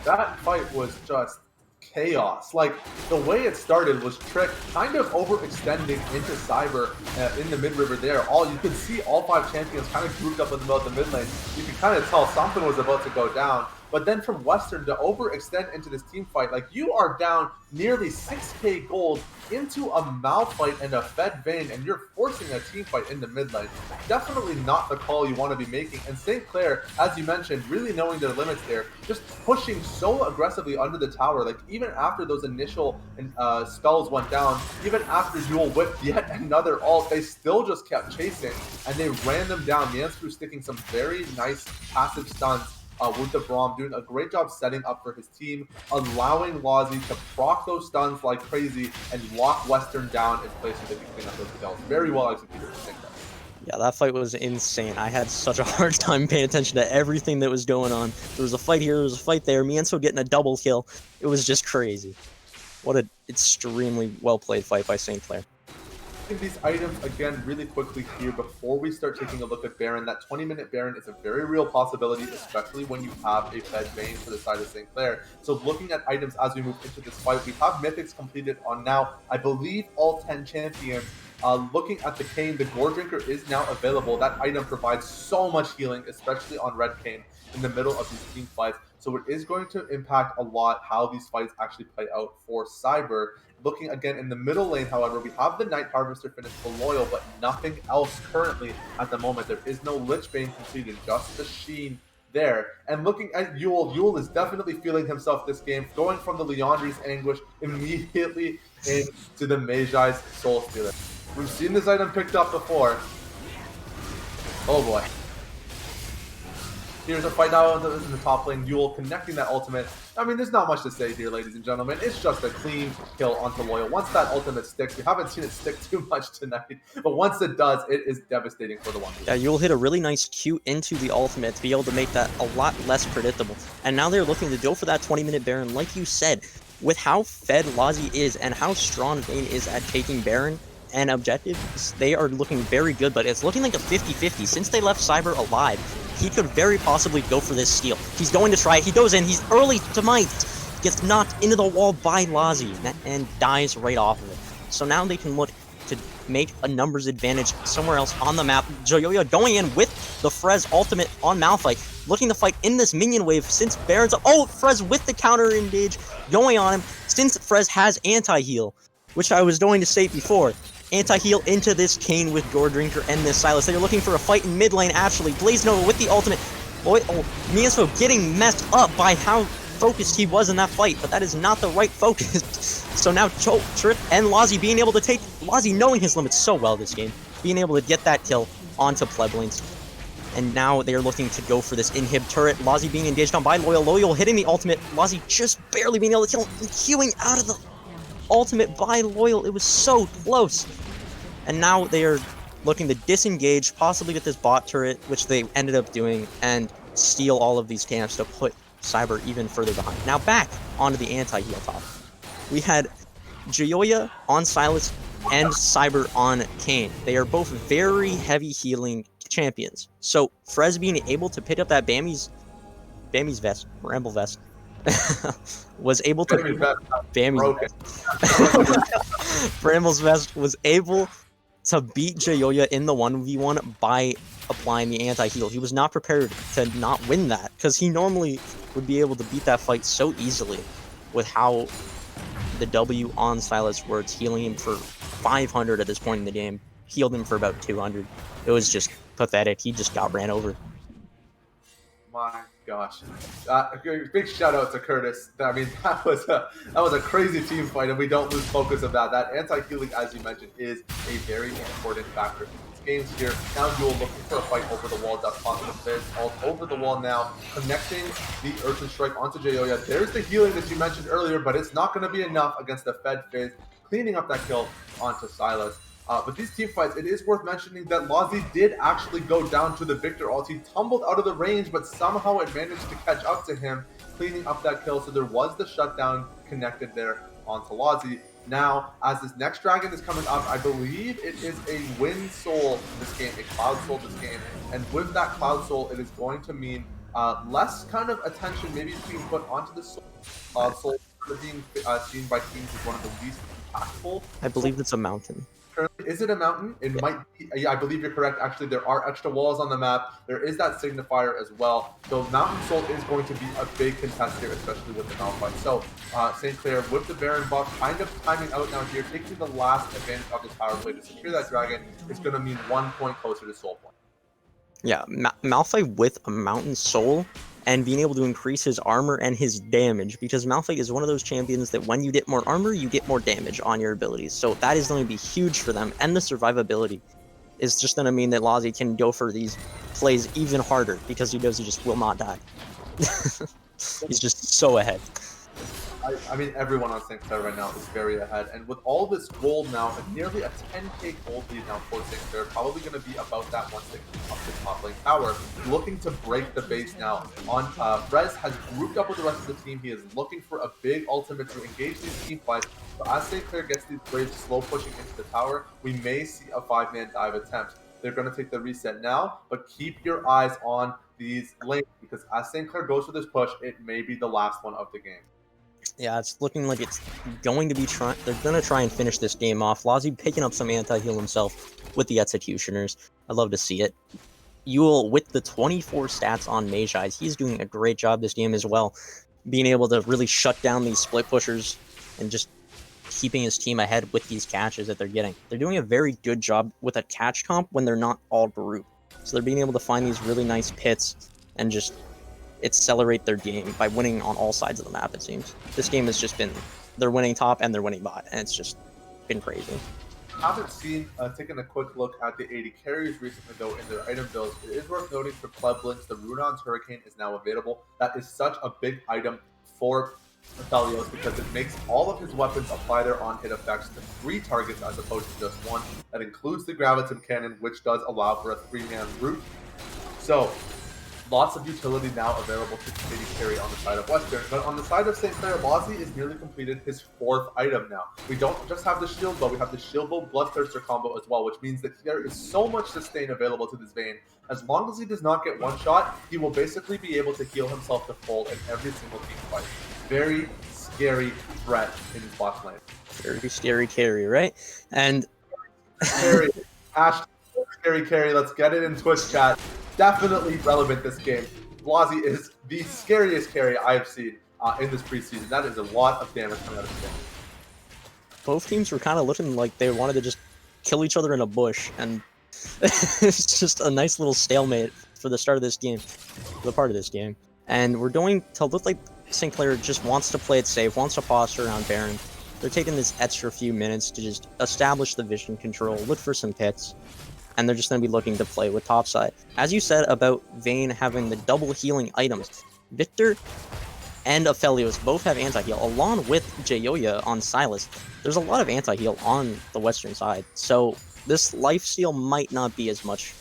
A: That fight was just chaos. Like, the way it started was Trick kind of overextending into Cyber in the mid-river there. You could see all 5 champions kind of grouped up in the middle of the mid lane. You could kind of tell something was about to go down. But then from Western to overextend into this team fight, like, you are down nearly 6k gold into a Malphite and a Fed Vayne, and you're forcing a team fight in the mid lane. Definitely not the call you want to be making. And St. Clair, as you mentioned, really knowing their limits there, just pushing so aggressively under the tower. Like, even after those initial spells went down, even after Yule whipped yet another ult, they still just kept chasing, and they ran them down. Mansfu sticking some very nice passive stuns with the Braum, doing a great job setting up for his team, allowing Lazi to proc those stuns like crazy and lock Western down in place so they can clean up those kills. Very well executed, I think.
B: Yeah, that fight was insane. I had such a hard time paying attention to everything that was going on. There was a fight here, there was a fight there, Mienso getting a double kill. It was just crazy. What an extremely well-played fight by St. Clair.
A: These items again really quickly here before we start taking a look at Baron. That 20-minute Baron is a very real possibility, especially when you have a Fed Vayne for the side of St. Clair. So looking at items as we move into this fight, we have Mythics completed on now, I believe, all 10 champions. Looking at the Kayn, the Gore Drinker is now available. That item provides so much healing, especially on Red Kayn in the middle of these team fights. So it is going to impact a lot how these fights actually play out for Cyber. Looking again in the middle lane, however, we have the Night Harvester finish for Loyal, but nothing else currently at the moment. There is no Lich Bane completed, just the Sheen there. And looking at Yule is definitely feeling himself this game, going from the Leandri's Anguish immediately into the Meiji's Soul Stealer. We've seen this item picked up before. Oh boy. Here's a fight now in the top lane. Yule connecting that ultimate. I mean, there's not much to say here, ladies and gentlemen. It's just a clean kill onto Loyal. Once that ultimate sticks, we haven't seen it stick too much tonight, but once it does, it is devastating for the one.
B: Yeah, Yule hit a really nice Q into the ultimate to be able to make that a lot less predictable. And now they're looking to go for that 20-minute Baron. Like you said, with how fed Lazi is and how strong Vayne is at taking Baron and objectives, they are looking very good, but it's looking like a 50-50. Since they left Cyber alive, he could very possibly go for this steal. He's going to try it. He goes in. He's early to might. Gets knocked into the wall by Lazi and dies right off of it. So now they can look to make a numbers advantage somewhere else on the map. Joyoya going in with the Frez ultimate on Malphite, looking to fight in this minion wave since Baron's up. Oh, Frez with the counter engage going on him since Frez has anti-heal, which I was going to say before. Anti-heal into this Kayn with Gore Drinker and this Sylas. They're looking for a fight in mid lane, actually. Blaze Nova with the ultimate. Miasmo getting messed up by how focused he was in that fight, but that is not the right focus. So now Trip and Lazi being able to take... Lazi knowing his limits so well this game, being able to get that kill onto pleb lanes. And now they're looking to go for this inhib turret. Lazi being engaged on by Loyal. Loyal hitting the ultimate. Lazi just barely being able to kill him. Queuing out of the ultimate by Loyal. It was so close. And now they are looking to disengage, possibly get this bot turret, which they ended up doing, and steal all of these camps to put Cyber even further behind. Now back onto the anti-heal top. We had Joyoya on Sylas and Cyber on Kayn. They are both very heavy healing champions. So Frez being able to pick up that Bami's vest, Ramble vest, was able to Bramble's vest was able to beat Joyoya in the 1v1 by applying the anti-heal. He was not prepared to not win that, because he normally would be able to beat that fight so easily with how the W on Sylas works, healing him for 500 at this point in the game, healed him for about 200. It was just pathetic. He just got ran over.
A: My gosh. Big shout out to Curtis. I mean, that was a crazy team fight, and we don't lose focus of that. That anti-healing, as you mentioned, is a very important factor in these games here. Now Yule looking for a fight over the wall. Duck onto the Fizz, all over the wall now, connecting the Urchin Strike onto Joyoya. There's the healing that you mentioned earlier, but it's not going to be enough against the Fed Fizz, cleaning up that kill onto Sylas. But these team fights, it is worth mentioning that Lazi did actually go down to the Victor ult. He tumbled out of the range, but somehow it managed to catch up to him, cleaning up that kill. So there was the shutdown connected there onto Lazi. Now, as this next dragon is coming up, I believe it is a Wind Soul this game, a Cloud Soul this game. And with that Cloud Soul, it is going to mean less kind of attention maybe being put onto the Soul. Cloud Soul being seen by teams as one of the least impactful.
B: I believe it's a mountain.
A: Is it a mountain? It might be. Yeah, I believe you're correct. Actually, there are extra walls on the map. There is that signifier as well. So Mountain Soul is going to be a big contest here, especially with the Malphite. So St. Clair with the Baron buff, kind of timing out now here, taking the last advantage of this power play to secure that dragon. It's going to mean 1 point closer to Soul Point.
B: Yeah, Malphite with a Mountain Soul and being able to increase his armor and his damage, because Malphite is one of those champions that when you get more armor, you get more damage on your abilities. So that is going to be huge for them, and the survivability is just going to mean that Lazi can go for these plays even harder, because he knows he just will not die. He's just so ahead.
A: I mean, everyone on St. Clair right now is very ahead. And with all this gold now, nearly a 10k gold lead now for St. Clair, probably going to be about that 160 up the top lane tower, looking to break the base now. On Frez has grouped up with the rest of the team. He is looking for a big ultimate to engage these team fights. So as St. Clair gets these Braves slow pushing into the tower, we may see a 5-man dive attempt. They're going to take the reset now, but keep your eyes on these lanes, because as St. Clair goes for this push, it may be the last one of the game.
B: Yeah, it's looking like it's going to be they're going to try and finish this game off. Lazi picking up some anti-heal himself with the Executioners. I'd love to see it. Yule with the 24 stats on Mage Eyes. He's doing a great job this game as well, being able to really shut down these split pushers and just keeping his team ahead with these catches that they're getting. They're doing a very good job with a catch comp when they're not all brute. So they're being able to find these really nice pits and just accelerate their game by winning on all sides of the map, it seems. This game has just been, they're winning top and they're winning bot, and it's just been crazy.
A: Haven't seen, taken a quick look at the 80 carries recently though in their item builds. It is worth noting for Club Links, the Runon's Hurricane is now available. That is such a big item for Aphelios because it makes all of his weapons apply their on-hit effects to 3 targets as opposed to just 1. That includes the Graviton Cannon, which does allow for a 3-man route. So, lots of utility now available to KD carry on the side of Western, but on the side of St. Clair, Lozzy is nearly completed his 4th item now. We don't just have the Shield Bow, we have the Shield Bow Bloodthirster combo as well, which means that there is so much sustain available to this Vayne. As long as he does not get one shot, he will basically be able to heal himself to full in every single team fight. Very scary threat in his bot lane.
B: Very scary carry, right? And
A: scary. Hashtag scary carry, let's get it in Twitch chat. Definitely relevant this game. Lozzy is the scariest carry I have seen in this preseason. That is a lot of damage coming out of this game.
B: Both teams were kind of looking like they wanted to just kill each other in a bush, and it's just a nice little stalemate for the start of this game, for the part of this game. And we're going to look like St. Clair just wants to play it safe, wants to posture around Baron. They're taking this extra few minutes to just establish the vision control, look for some pits, and they're just going to be looking to play with topside. As you said about Vayne having the double healing items, Victor and Aphelios both have anti-heal, along with Jayoya on Silas. There's a lot of anti-heal on the Western side, so this lifesteal might not be as much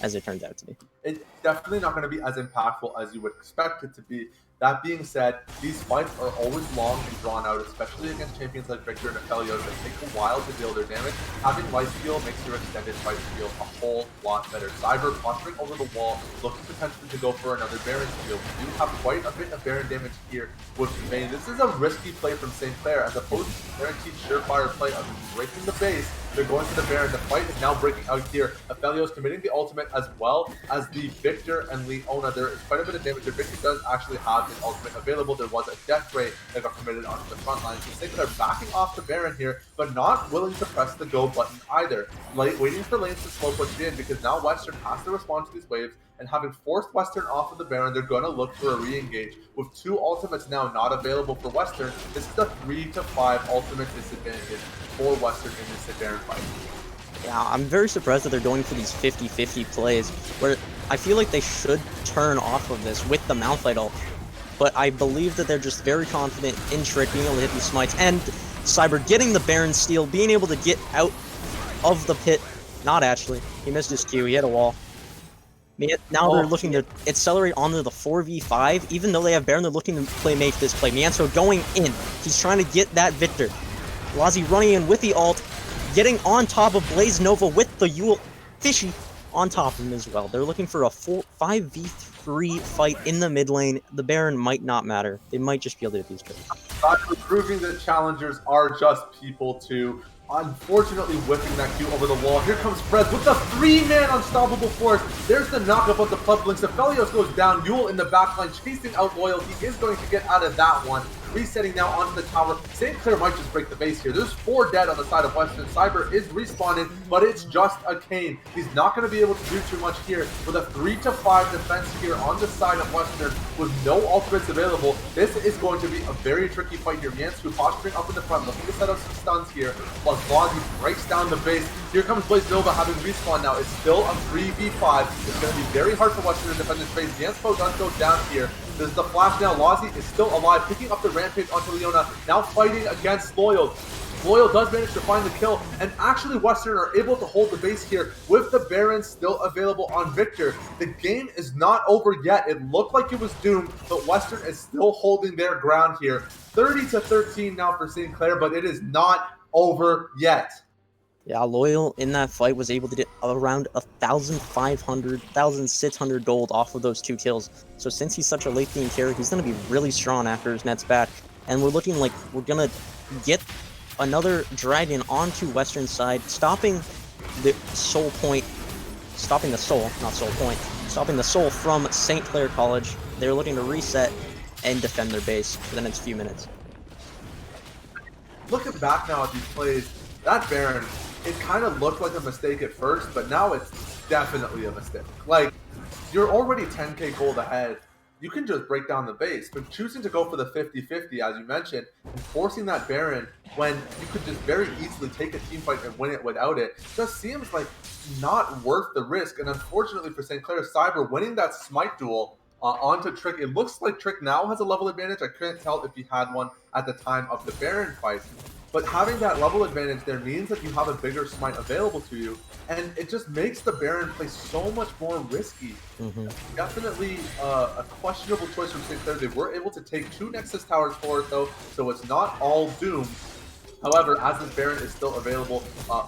B: as it turns out to be.
A: It's definitely not going to be as impactful as you would expect it to be. That being said, these fights are always long and drawn out, especially against champions like Victor and Aphelios that take a while to deal their damage. Having lifesteal makes your extended fight feel a whole lot better. Cyber posturing over the wall, looking potentially to go for another Baron steal. We do have quite a bit of Baron damage here with Vayne. This is a risky play from St. Clair, as opposed to guaranteed surefire play of breaking the base. They're going to the Baron. The fight is now breaking out here. Aphelios committing the ultimate as well as the Victor and Leona. There is quite a bit of damage. The Victor does actually have his ultimate available. There was a death ray that got committed onto the front line. So St. Clair backing off the Baron here, but not willing to press the go button either. Waiting for lanes to slow push in, because now Western has to respond to these waves, and having forced Western off of the Baron, they're going to look for a re-engage. With 2 ultimates now not available for Western, this is a 3-5 ultimate disadvantage for Western in this Baron fight.
B: Yeah, I'm very surprised that they're going for these 50-50 plays, where I feel like they should turn off of this with the Malphite ult, but I believe that they're just very confident in Trick being able to hit these smites, and Cyber getting the Baron steal, being able to get out of the pit. Not actually. He missed his Q, he had a wall. Now they're looking to accelerate onto the 4v5. Even though they have Baron, they're looking to make this play. Mianso going in. He's trying to get that Victor. Lozzy running in with the ult, getting on top of Blaze Nova with the Yule Fishy on top of him as well. They're looking for a 5v3 fight in the mid lane. The Baron might not matter. They might just be able to hit these kills.
A: Proving that challengers are just people too. Unfortunately whipping that Q over the wall. Here comes Frez with the 3-man unstoppable force. There's the knockup of the Club Links. Aphelios goes down. Yule in the backline chasing out Loyal. He is going to get out of that one. Resetting now onto the tower. St. Clair might just break the base here. There's 4 dead on the side of Western. Cyber is respawning, but it's just a Kayn. He's not going to be able to do too much here. With a 3-5 defense here on the side of Western with no ultimates available, this is going to be a very tricky fight here. Miansu posturing up in the front, looking to set up some stuns here, plus Lozzy breaks down the base. Here comes Blaze Nova having respawn now. It's still a 3v5. It's going to be very hard for Western to defend this base. Miansu does go down here. There's the flash now. Lozzy is still alive, picking up the rampage onto Leona, now fighting against Loyal. Loyal does manage to find the kill, and actually Western are able to hold the base here with the Baron still available on Victor. The game is not over yet. It looked like it was doomed, but Western is still holding their ground here. 30-13 now for St. Clair, but it is not over yet.
B: Yeah, Loyal in that fight was able to get around 1,500, 1,600 gold off of those 2 kills. So since he's such a late game carry, he's going to be really strong after his net's back. And we're looking like we're going to get another dragon onto Western side, stopping the soul point stopping the Soul, not Soul Point, stopping the Soul from St. Clair College. They're looking to reset and defend their base for the next few minutes.
A: Looking back now at these plays, that Baron, it kind of looked like a mistake at first, but now it's definitely a mistake. Like, you're already 10k gold ahead. You can just break down the base, but choosing to go for the 50-50, as you mentioned, and forcing that Baron when you could just very easily take a team fight and win it without it, just seems like not worth the risk. And unfortunately for St. Clair, Cyber winning that smite duel onto Trick. It looks like Trick now has a level advantage. I couldn't tell if he had one at the time of the Baron fight. But having that level advantage there means that you have a bigger smite available to you, and it just makes the Baron play so much more risky. Definitely a questionable choice from St. Clair. They were able to take 2 Nexus Towers for it, though, so it's not all doomed. However, as this Baron is still available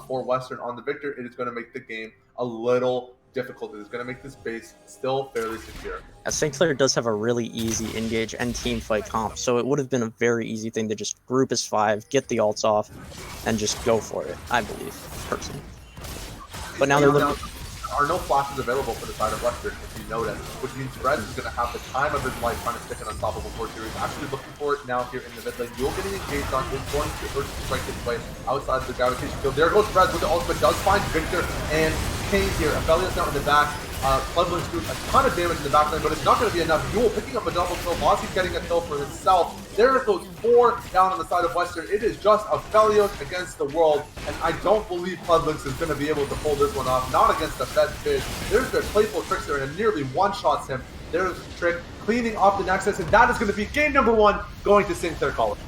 A: for Western on the Victor, it is going to make the game a little difficult. It is going to make this base still fairly secure.
B: St. Clair does have a really easy engage and team fight comp, so it would have been a very easy thing to just group as 5, get the ults off, and just go for it, I believe, personally. But now they're looking...
A: There are no flashes available for the side of Western, if you notice, which means Fred is going to have the time of his life trying to stick an unstoppable 4 series. Actually looking for it now here in the mid lane. You're getting engaged on, is going to strike his way outside the gravitation field. There goes Fred with the ultimate, does find Victor and Kane here. Aphelios now in the back. Cleveland's doing a ton of damage in the back lane, but it's not going to be enough. Duel picking up a double kill. Mossy getting a kill for himself. There it goes 4 down on the side of Western. It is just Aphelios against the world, and I don't believe Cleveland is going to be able to pull this one off. Not against the Fed Fish. There's their playful trickster, and it nearly one-shots him. There's Trick cleaning off the Nexus, and that is going to be game number 1 going to St. Clair College.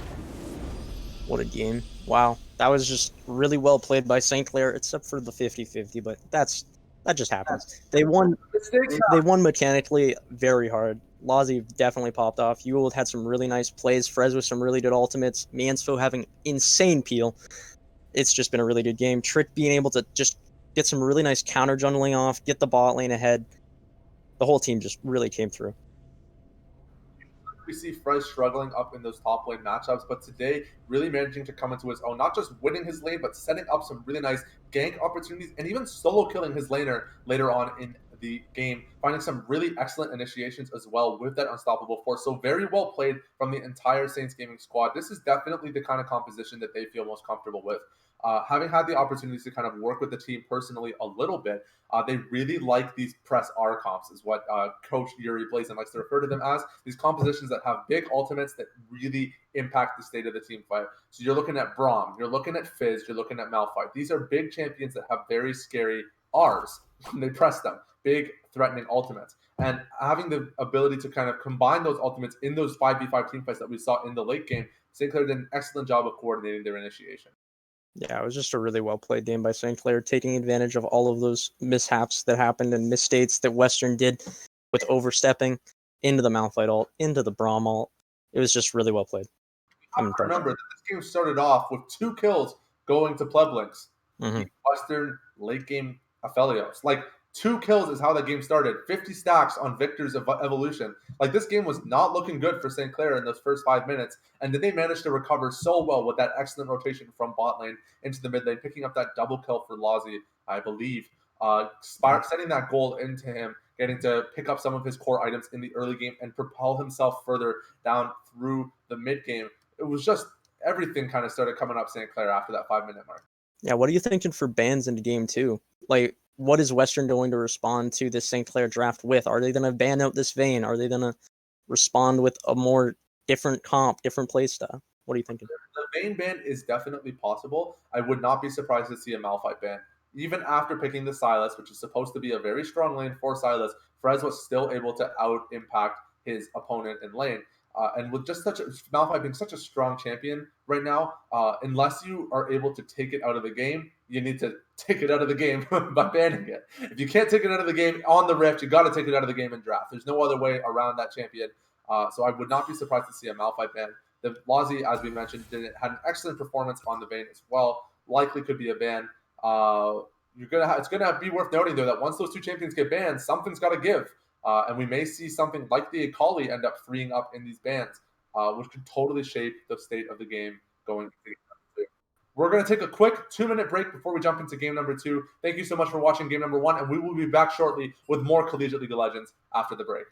B: What a game. Wow. That was just really well played by St. Clair, except for the 50-50, but that just happens. They won mechanically very hard. Lazi definitely popped off. Yule had some really nice plays. Frez with some really good ultimates. Mansfo having insane peel. It's just been a really good game. Trick being able to just get some really nice counter jungling off, get the bot lane ahead. The whole team just really came through.
A: We see Frez struggling up in those top lane matchups, but today really managing to come into his own, not just winning his lane, but setting up some really nice gank opportunities and even solo killing his laner later on in the game, finding some really excellent initiations as well with that unstoppable force. So very well played from the entire Saints Gaming squad. This is definitely the kind of composition that they feel most comfortable with. Having had the opportunities to kind of work with the team personally a little bit, they really like these press R comps, is what Coach Yuri Blazin likes to refer to them as. These compositions that have big ultimates that really impact the state of the team fight. So you're looking at Braum, you're looking at Fizz, you're looking at Malphite. These are big champions that have very scary Rs when they press them. Big threatening ultimates. And having the ability to kind of combine those ultimates in those 5v5 team fights that we saw in the late game, St. Clair did an excellent job of coordinating their initiation.
B: Yeah, it was just a really well-played game by St. Clair, taking advantage of all of those mishaps that happened and misstates that Western did with overstepping into the Malphite ult, into the Braum ult. It was just really well-played.
A: Remember that this game started off with 2 kills going to Pleblinks. Western late-game Aphelios. Like, 2 kills is how that game started. 50 stacks on Victor's evolution. Like, this game was not looking good for St. Clair in those first 5 minutes. And then they managed to recover so well with that excellent rotation from bot lane into the mid lane, picking up that double kill for Lazi, I believe. Setting that goal into him, getting to pick up some of his core items in the early game and propel himself further down through the mid game. It was just everything kind of started coming up St. Clair after that 5-minute mark.
B: Yeah, what are you thinking for bans into game 2? Like, what is Western going to respond to this St. Clair draft with? Are they going to ban out this Vayne? Are they going to respond with a more different comp, different playstyle? What are you thinking?
A: The Vayne ban is definitely possible. I would not be surprised to see a Malphite ban. Even after picking the Sylas, which is supposed to be a very strong lane for Sylas, Frez was still able to out-impact his opponent in lane. And with just Malphite being such a strong champion right now, unless you are able to take it out of the game, you need to take it out of the game by banning it. If you can't take it out of the game on the Rift, you got to take it out of the game in draft. There's no other way around that champion. So I would not be surprised to see a Malphite ban. The Lazi, as we mentioned, had an excellent performance on the Vayne as well. Likely could be a ban. It's gonna be worth noting though that once those 2 champions get banned, something's got to give. And we may see something like the Akali end up freeing up in these bans, which could totally shape the state of the game going forward. We're going to take a quick 2-minute break before we jump into game number 2. Thank you so much for watching game number 1, and we will be back shortly with more Collegiate League of Legends after the break.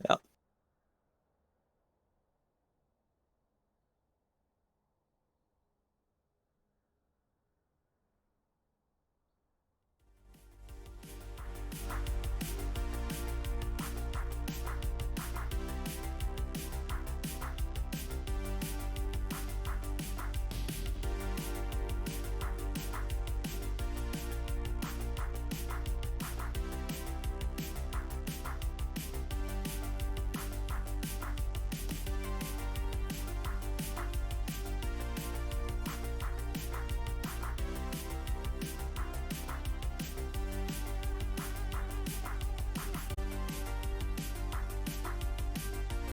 B: Yeah.